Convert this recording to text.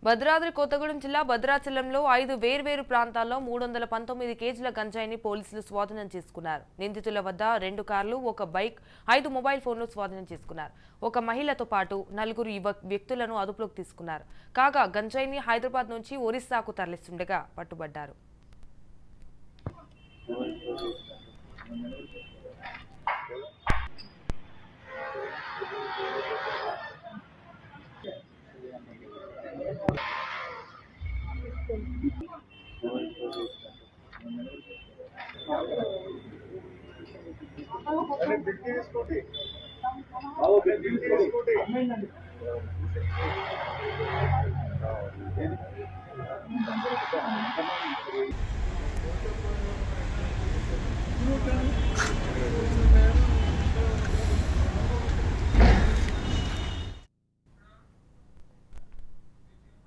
భద్రాద్రి కొత్తగూడెం జిల్లా భద్రాచలంలో 5 వేర్వేరు ప్రాంతాల్లో 319 కేజీల గంజాయిని పోలీసులు స్వాధీనం చేసుకున్నారు. నిందితుల వద్ద 2 కార్లు, 1 బైక్, 5 మొబైల్ ఫోన్లు స్వాధీనం చేసుకున్నారు. ఒక మహిళతో పాటు 4 వ్యక్తులను అదుపులోకి తీసుకున్నారు. కాగా గంజాయిని హైదరాబాద్ నుంచి ఒరిస్సాకు తరలిస్తుండగా పట్టుబడ్డారు.